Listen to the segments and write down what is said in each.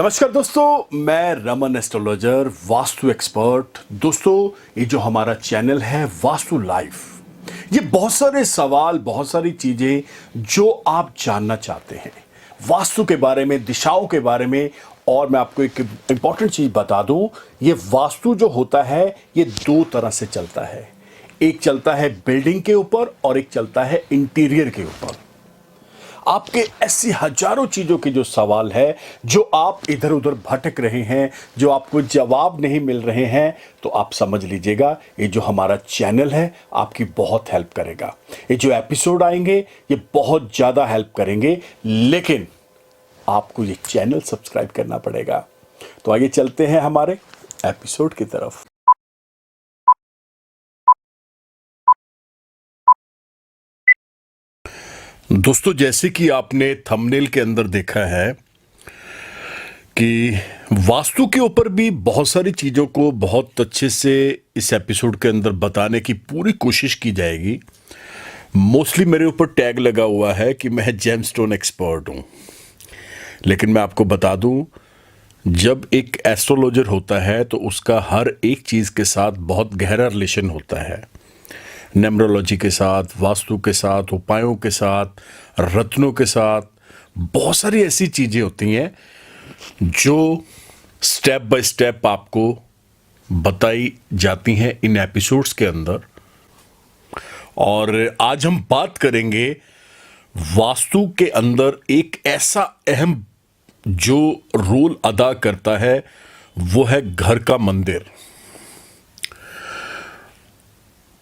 नमस्कार दोस्तों, मैं रमन एस्ट्रोलॉजर, वास्तु एक्सपर्ट। दोस्तों, ये जो हमारा चैनल है वास्तु लाइफ, ये बहुत सारे सवाल, बहुत सारी चीजें जो आप जानना चाहते हैं वास्तु के बारे में, दिशाओं के बारे में। और मैं आपको एक इंपॉर्टेंट चीज बता दूं, ये वास्तु जो होता है ये दो तरह से चलता है। एक चलता है बिल्डिंग के ऊपर और एक चलता है इंटीरियर के ऊपर। आपके ऐसी हजारों चीजों के जो सवाल है, जो आप इधर उधर भटक रहे हैं, जो आपको जवाब नहीं मिल रहे हैं, तो आप समझ लीजिएगा ये जो हमारा चैनल है आपकी बहुत हेल्प करेगा। ये जो एपिसोड आएंगे ये बहुत ज्यादा हेल्प करेंगे, लेकिन आपको ये चैनल सब्सक्राइब करना पड़ेगा। तो आइए चलते हैं हमारे एपिसोड की तरफ। दोस्तों, जैसे कि आपने थंबनेल के अंदर देखा है कि वास्तु के ऊपर भी बहुत सारी चीज़ों को बहुत अच्छे से इस एपिसोड के अंदर बताने की पूरी कोशिश की जाएगी। मोस्टली मेरे ऊपर टैग लगा हुआ है कि मैं जेमस्टोन एक्सपर्ट हूँ, लेकिन मैं आपको बता दूँ, जब एक एस्ट्रोलॉजर होता है तो उसका हर एक चीज़ के साथ बहुत गहरा रिलेशन होता है। न्यूमरोलॉजी के साथ, वास्तु के साथ, उपायों के साथ, रत्नों के साथ, बहुत सारी ऐसी चीज़ें होती हैं जो स्टेप बाय स्टेप आपको बताई जाती हैं इन एपिसोड्स के अंदर। और आज हम बात करेंगे वास्तु के अंदर एक ऐसा अहम जो रोल अदा करता है, वो है घर का मंदिर।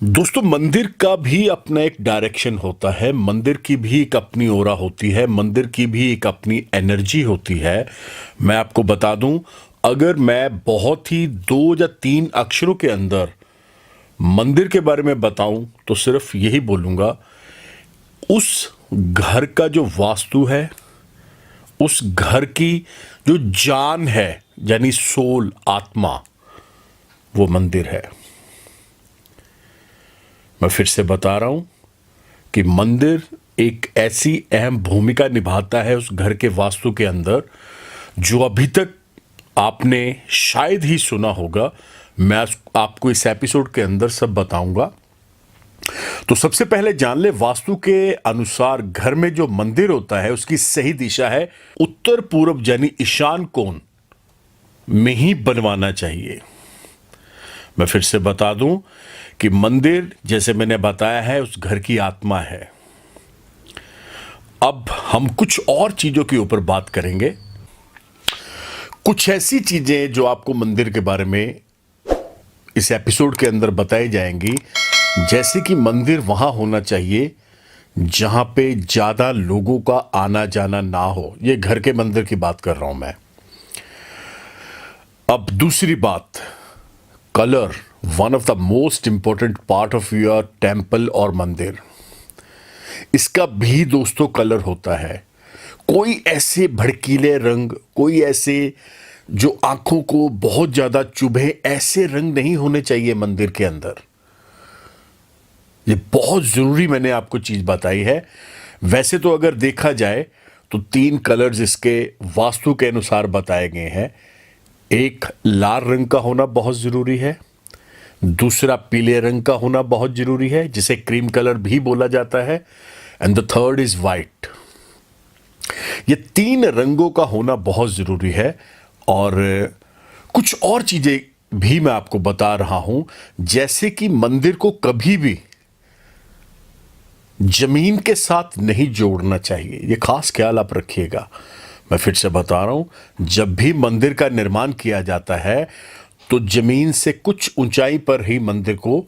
दोस्तों, मंदिर का भी अपना एक डायरेक्शन होता है, मंदिर की भी एक अपनी ओरा होती है, मंदिर की भी एक अपनी एनर्जी होती है। मैं आपको बता दूं, अगर मैं बहुत ही 2 या 3 अक्षरों के अंदर मंदिर के बारे में बताऊं तो सिर्फ यही बोलूंगा, उस घर का जो वास्तु है, उस घर की जो जान है, यानी सोल, आत्मा, वो मंदिर है। मैं फिर से बता रहा हूं कि मंदिर एक ऐसी अहम भूमिका निभाता है उस घर के वास्तु के अंदर, जो अभी तक आपने शायद ही सुना होगा। मैं आपको इस एपिसोड के अंदर सब बताऊंगा। तो सबसे पहले जान ले, वास्तु के अनुसार घर में जो मंदिर होता है उसकी सही दिशा है उत्तर पूर्व, यानी ईशान कोण में ही बनवाना चाहिए। मैं फिर से बता दूं कि मंदिर, जैसे मैंने बताया है, उस घर की आत्मा है। अब हम कुछ और चीजों के ऊपर बात करेंगे। कुछ ऐसी चीजें जो आपको मंदिर के बारे में इस एपिसोड के अंदर बताई जाएंगी, जैसे कि मंदिर वहां होना चाहिए जहां पे ज्यादा लोगों का आना जाना ना हो। यह घर के मंदिर की बात कर रहा हूं मैं। अब दूसरी बात, colour, one of the most important part of your temple और मंदिर। इसका भी दोस्तों कलर होता है। कोई ऐसे भड़कीले रंग, कोई ऐसे जो आंखों को बहुत ज्यादा चुभे, ऐसे रंग नहीं होने चाहिए मंदिर के अंदर। ये बहुत जरूरी मैंने आपको चीज बताई है। वैसे तो अगर देखा जाए तो 3 कलर्स इसके वास्तु के अनुसार बताए गए हैं। एक लाल रंग का होना बहुत जरूरी है, दूसरा पीले रंग का होना बहुत जरूरी है, जिसे क्रीम कलर भी बोला जाता है, and the third is white. ये 3 रंगों का होना बहुत जरूरी है। और कुछ और चीजें भी मैं आपको बता रहा हूं, जैसे कि मंदिर को कभी भी जमीन के साथ नहीं जोड़ना चाहिए। ये खास ख्याल आप रखिएगा। मैं फिर से बता रहा हूं, जब भी मंदिर का निर्माण किया जाता है तो जमीन से कुछ ऊंचाई पर ही मंदिर को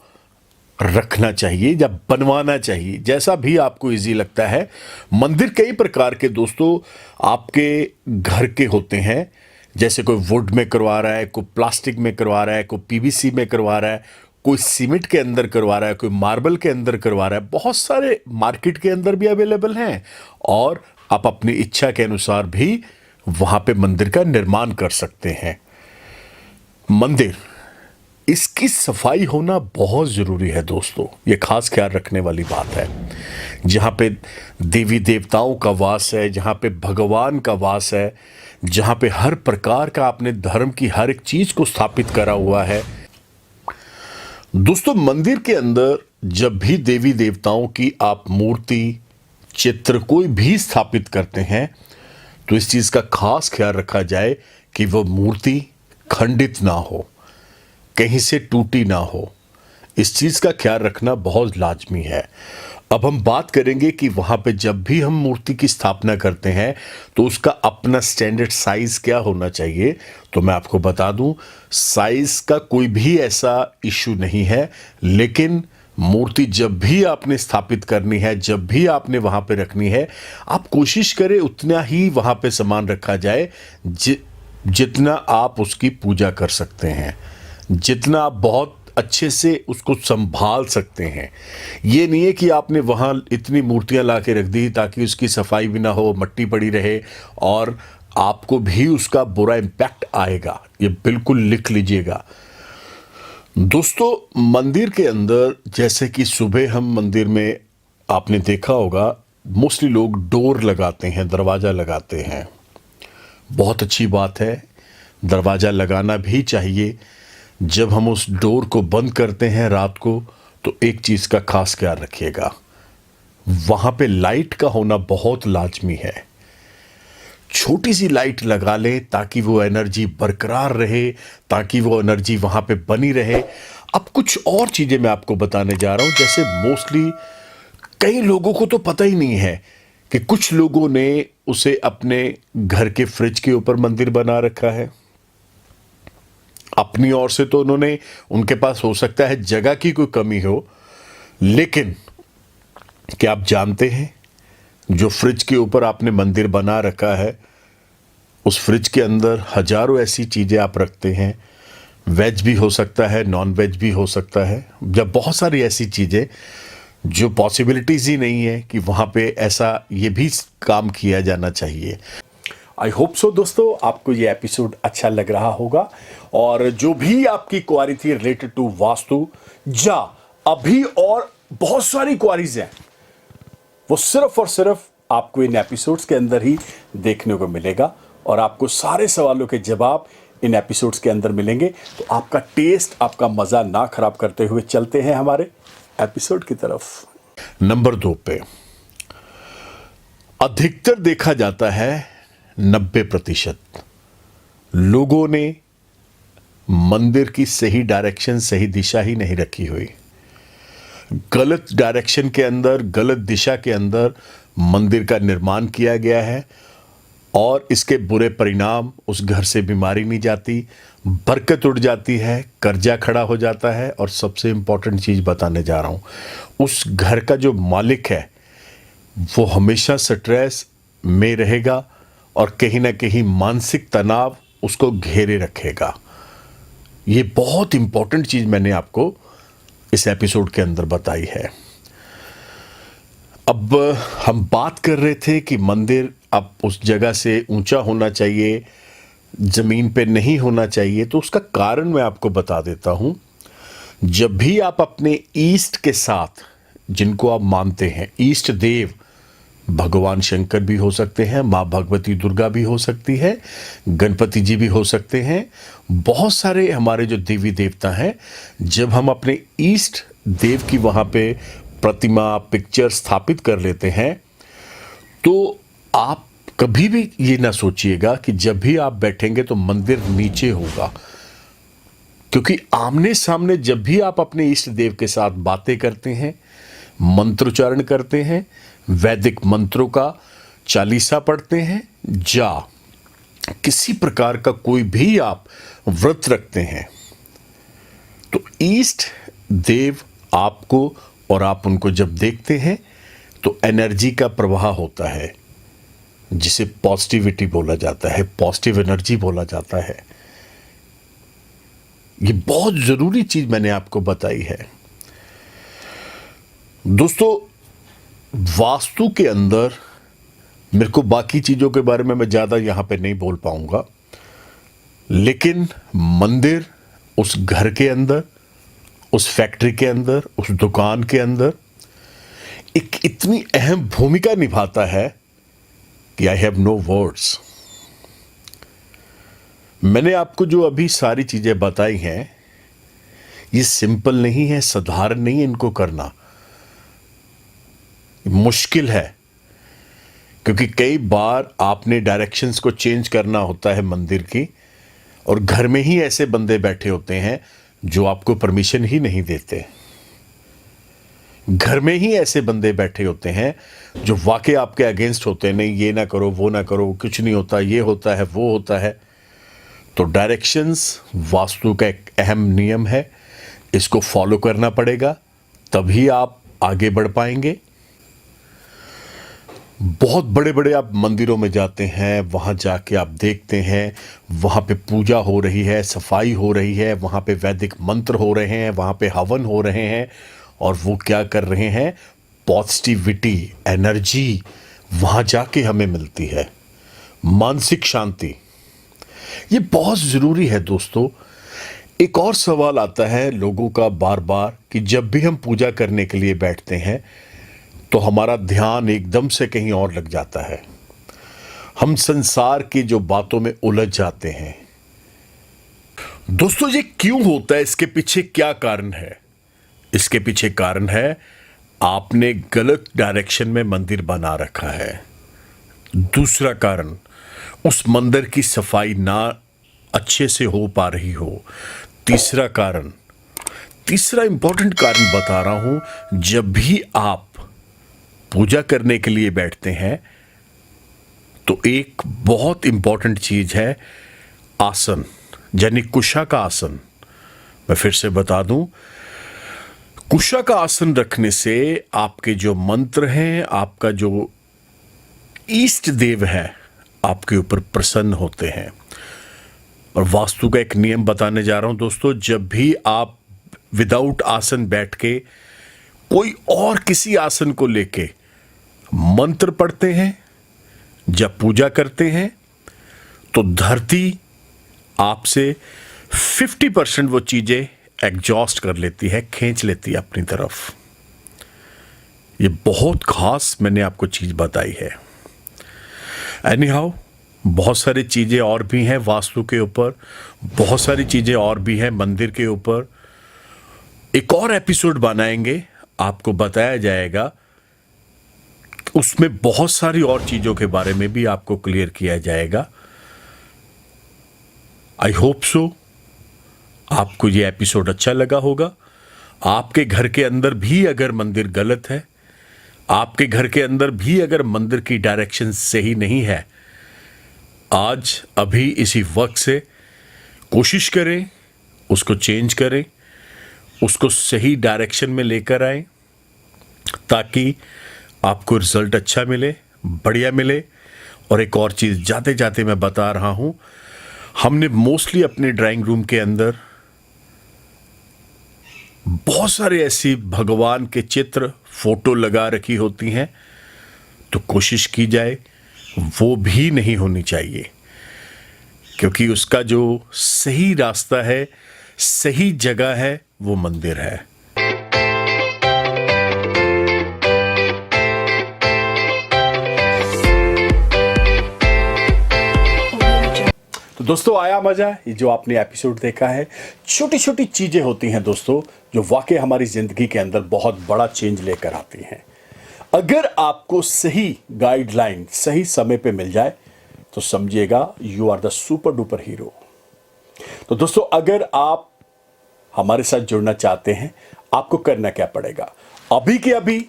रखना चाहिए या बनवाना चाहिए, जैसा भी आपको इजी लगता है। मंदिर कई प्रकार के दोस्तों आपके घर के होते हैं, जैसे कोई वुड में करवा रहा है, कोई प्लास्टिक में करवा रहा है, कोई पीवीसी में करवा रहा है, कोई सीमेंट के अंदर करवा रहा है, कोई मार्बल के अंदर करवा रहा है। बहुत सारे मार्केट के अंदर भी अवेलेबल हैं, और आप अपनी इच्छा के अनुसार भी वहां पे मंदिर का निर्माण कर सकते हैं। मंदिर, इसकी सफाई होना बहुत जरूरी है दोस्तों, ये खास ख्याल रखने वाली बात है। जहाँ पे देवी देवताओं का वास है, जहाँ पे भगवान का वास है, जहाँ पे हर प्रकार का आपने धर्म की हर एक चीज को स्थापित करा हुआ है। दोस्तों, मंदिर के अंदर जब भी देवी देवताओं की आप मूर्ति, चित्र कोई भी स्थापित करते हैं तो इस चीज का खास ख्याल रखा जाए कि वह मूर्ति खंडित ना हो, कहीं से टूटी ना हो। इस चीज का ख्याल रखना बहुत लाजमी है। अब हम बात करेंगे कि वहां पे जब भी हम मूर्ति की स्थापना करते हैं तो उसका अपना स्टैंडर्ड साइज क्या होना चाहिए। तो मैं आपको बता दूं, साइज का कोई भी ऐसा इशू नहीं है, लेकिन मूर्ति जब भी आपने स्थापित करनी है, जब भी आपने वहां पे रखनी है, आप कोशिश करें उतना ही वहां पे सामान रखा जाए जितना आप उसकी पूजा कर सकते हैं, जितना आप बहुत अच्छे से उसको संभाल सकते हैं। ये नहीं है कि आपने वहाँ इतनी मूर्तियाँ ला के रख दी ताकि उसकी सफाई भी ना हो, मट्टी पड़ी रहे और आपको भी उसका बुरा इम्पैक्ट आएगा। ये बिल्कुल लिख लीजिएगा। दोस्तों, मंदिर के अंदर जैसे कि सुबह हम मंदिर में, आपने देखा होगा, मोस्टली लोग डोर लगाते हैं, दरवाज़ा लगाते हैं। बहुत अच्छी बात है, दरवाज़ा लगाना भी चाहिए। जब हम उस डोर को बंद करते हैं रात को तो एक चीज़ का खास ख्याल रखिएगा, वहाँ पे लाइट का होना बहुत लाजमी है। छोटी सी लाइट लगा लें ताकि वो एनर्जी बरकरार रहे, ताकि वो एनर्जी वहाँ पे बनी रहे। अब कुछ और चीज़ें मैं आपको बताने जा रहा हूँ। जैसे मोस्टली कई लोगों को तो पता ही नहीं है कि कुछ लोगों ने उसे अपने घर के फ्रिज के ऊपर मंदिर बना रखा है। अपनी ओर से तो उन्होंने, उनके पास हो सकता है जगह की कोई कमी हो, लेकिन क्या आप जानते हैं जो फ्रिज के ऊपर आपने मंदिर बना रखा है, उस फ्रिज के अंदर हजारों ऐसी चीज़ें आप रखते हैं। वेज भी हो सकता है, नॉन वेज भी हो सकता है, जब बहुत सारी ऐसी चीज़ें जो पॉसिबिलिटीज़ ही नहीं है कि वहाँ पे ऐसा ये भी काम किया जाना चाहिए। आई होप सो दोस्तों, आपको ये एपिसोड अच्छा लग रहा होगा और जो भी आपकी क्वारी थी रिलेटेड टू वास्तु, अभी और बहुत सारी क्वारीज हैं, वो सिर्फ और सिर्फ आपको इन एपिसोड्स के अंदर ही देखने को मिलेगा और आपको सारे सवालों के जवाब इन एपिसोड्स के अंदर मिलेंगे। तो आपका टेस्ट, आपका मजा ना खराब करते हुए चलते हैं हमारे एपिसोड की तरफ। नंबर 2 पे अधिकतर देखा जाता है 90% लोगों ने मंदिर की सही डायरेक्शन, सही दिशा ही नहीं रखी हुई। गलत डायरेक्शन के अंदर, गलत दिशा के अंदर मंदिर का निर्माण किया गया है और इसके बुरे परिणाम, उस घर से बीमारी नहीं जाती, बरकत उड़ जाती है, कर्जा खड़ा हो जाता है और सबसे इंपॉर्टेंट चीज़ बताने जा रहा हूँ, उस घर का जो मालिक है वो हमेशा स्ट्रेस में रहेगा और कहीं ना कहीं मानसिक तनाव उसको घेरे रखेगा। ये बहुत इंपॉर्टेंट चीज़ मैंने आपको इस एपिसोड के अंदर बताई है। अब हम बात कर रहे थे कि मंदिर अब उस जगह से ऊंचा होना चाहिए, ज़मीन पे नहीं होना चाहिए। तो उसका कारण मैं आपको बता देता हूं। जब भी आप अपने ईस्ट के साथ, जिनको आप मानते हैं, ईष्ट देव भगवान शंकर भी हो सकते हैं, माँ भगवती दुर्गा भी हो सकती है, गणपति जी भी हो सकते हैं, बहुत सारे हमारे जो देवी देवता हैं, जब हम अपने ईष्ट देव की वहाँ पे प्रतिमा, पिक्चर स्थापित कर लेते हैं तो आप कभी भी ये ना सोचिएगा कि जब भी आप बैठेंगे तो मंदिर नीचे होगा, क्योंकि आमने सामने जब भी आप अपने इष्ट देव के साथ बातें करते हैं, मंत्रोच्चारण करते हैं, वैदिक मंत्रों का चालीसा पढ़ते हैं, किसी प्रकार का कोई भी आप व्रत रखते हैं, तो ईष्ट देव आपको, और आप उनको जब देखते हैं तो एनर्जी का प्रवाह होता है, जिसे पॉजिटिविटी बोला जाता है, पॉजिटिव एनर्जी बोला जाता है। ये बहुत जरूरी चीज मैंने आपको बताई है। दोस्तों, वास्तु के अंदर मेरे को बाकी चीजों के बारे में मैं ज्यादा यहां पे नहीं बोल पाऊंगा, लेकिन मंदिर, उस घर के अंदर, उस फैक्ट्री के अंदर, उस दुकान के अंदर एक इतनी अहम भूमिका निभाता है कि आई हैव नो वर्ड्स। मैंने आपको जो अभी सारी चीजें बताई हैं, ये सिंपल नहीं है, साधारण नहीं है इनको करना, मुश्किल है। क्योंकि कई बार आपने डायरेक्शंस को चेंज करना होता है मंदिर की, और घर में ही ऐसे बंदे बैठे होते हैं जो आपको परमिशन ही नहीं देते। घर में ही ऐसे बंदे बैठे होते हैं जो वाकई आपके अगेंस्ट होते हैं, नहीं ये ना करो, वो ना करो, कुछ नहीं होता, ये होता है, वो होता है। तो डायरेक्शंस वास्तु का एक अहम नियम है, इसको फॉलो करना पड़ेगा, तभी आप आगे बढ़ पाएंगे। बहुत बड़े बड़े आप मंदिरों में जाते हैं, वहाँ जाके आप देखते हैं वहाँ पे पूजा हो रही है, सफाई हो रही है, वहाँ पे वैदिक मंत्र हो रहे हैं, वहाँ पे हवन हो रहे हैं, और वो क्या कर रहे हैं, पॉजिटिविटी, एनर्जी वहाँ जाके हमें मिलती है, मानसिक शांति। ये बहुत ज़रूरी है दोस्तों। एक और सवाल आता है लोगों का बार बार कि जब भी हम पूजा करने के लिए बैठते हैं तो हमारा ध्यान एकदम से कहीं और लग जाता है, हम संसार की जो बातों में उलझ जाते हैं। दोस्तों ये क्यों होता है, इसके पीछे क्या कारण है? इसके पीछे कारण है आपने गलत डायरेक्शन में मंदिर बना रखा है। दूसरा कारण, उस मंदिर की सफाई ना अच्छे से हो पा रही हो। तीसरा कारण, तीसरा इंपॉर्टेंट कारण बता रहा हूं, जब भी आप पूजा करने के लिए बैठते हैं तो एक बहुत इंपॉर्टेंट चीज है आसन, यानी कुशा का आसन। मैं फिर से बता दूं, कुशा का आसन रखने से आपके जो मंत्र हैं, आपका जो इष्ट देव है, आपके ऊपर प्रसन्न होते हैं। और वास्तु का एक नियम बताने जा रहा हूं दोस्तों, जब भी आप विदाउट आसन बैठ के कोई और किसी आसन को लेके मंत्र पढ़ते हैं, जब पूजा करते हैं, तो धरती आपसे 50% वो चीजें एग्जॉस्ट कर लेती है, खींच लेती है अपनी तरफ। ये बहुत खास मैंने आपको चीज बताई है। एनी हाउ, बहुत सारी चीजें और भी हैं वास्तु के ऊपर, बहुत सारी चीजें और भी हैं मंदिर के ऊपर। एक और एपिसोड बनाएंगे, आपको बताया जाएगा, उसमें बहुत सारी और चीजों के बारे में भी आपको क्लियर किया जाएगा। आई होप सो आपको ये एपिसोड अच्छा लगा होगा। आपके घर के अंदर भी अगर मंदिर गलत है, आपके घर के अंदर भी अगर मंदिर की डायरेक्शन सही नहीं है, आज अभी इसी वक्त से कोशिश करें, उसको चेंज करें, उसको सही डायरेक्शन में लेकर आए, ताकि आपको रिजल्ट अच्छा मिले, बढ़िया मिले। और एक और चीज़ जाते जाते मैं बता रहा हूं, हमने मोस्टली अपने ड्राइंग रूम के अंदर बहुत सारे ऐसी भगवान के चित्र, फोटो लगा रखी होती हैं, तो कोशिश की जाए वो भी नहीं होनी चाहिए, क्योंकि उसका जो सही रास्ता है, सही जगह है, वो मंदिर है। तो दोस्तों आया मजा, ये जो आपने एपिसोड देखा है, छोटी छोटी चीजें होती हैं दोस्तों, जो वाकई हमारी जिंदगी के अंदर बहुत बड़ा चेंज लेकर आती हैं। अगर आपको सही गाइडलाइन सही समय पे मिल जाए तो समझिएगा you are the super duper hero. तो दोस्तों अगर आप हमारे साथ जुड़ना चाहते हैं, आपको करना क्या पड़ेगा, अभी के अभी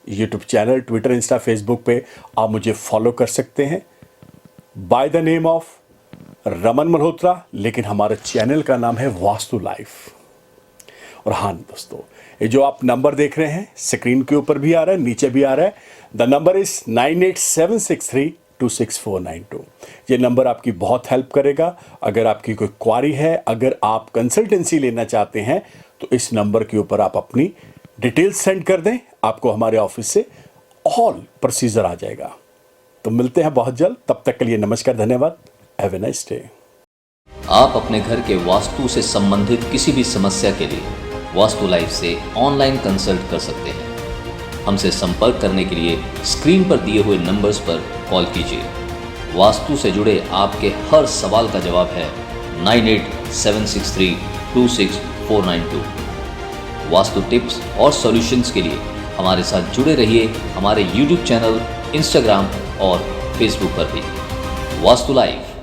YouTube channel, Twitter, Insta, Facebook पे आप मुझे फॉलो कर सकते हैं by the name of Raman Malhotra, लेकिन हमारे चैनल का नाम है वास्तु लाइफ। और हाँ दोस्तों, ये जो आप नंबर देख रहे हैं स्क्रीन के ऊपर भी आ रहा है, नीचे भी आ रहा है, द नंबर इज 9876326492। ये नंबर आपकी बहुत हेल्प करेगा। अगर आपकी कोई क्वारी है, अगर आप कंसल्टेंसी लेना चाहते हैं, तो इस नंबर के ऊपर आप अपनी डिटेल्स सेंड कर दें, आपको हमारे ऑफिस से ऑल प्रोसीजर आ जाएगा। तो मिलते हैं बहुत जल्द, तब तक के लिए नमस्कार, धन्यवाद, हैव ए नाइस डे। आप अपने घर के वास्तु से संबंधित किसी भी समस्या के लिए वास्तु लाइफ से ऑनलाइन कंसल्ट कर सकते हैं। हमसे संपर्क करने के लिए स्क्रीन पर दिए हुए नंबर्स पर कॉल कीजिए। वास्तु से जुड़े आपके हर सवाल का जवाब है 9876326492। वास्तु टिप्स और सॉल्यूशंस के लिए हमारे साथ जुड़े रहिए हमारे YouTube चैनल, इंस्टाग्राम और फेसबुक पर भी। वास्तु लाइव।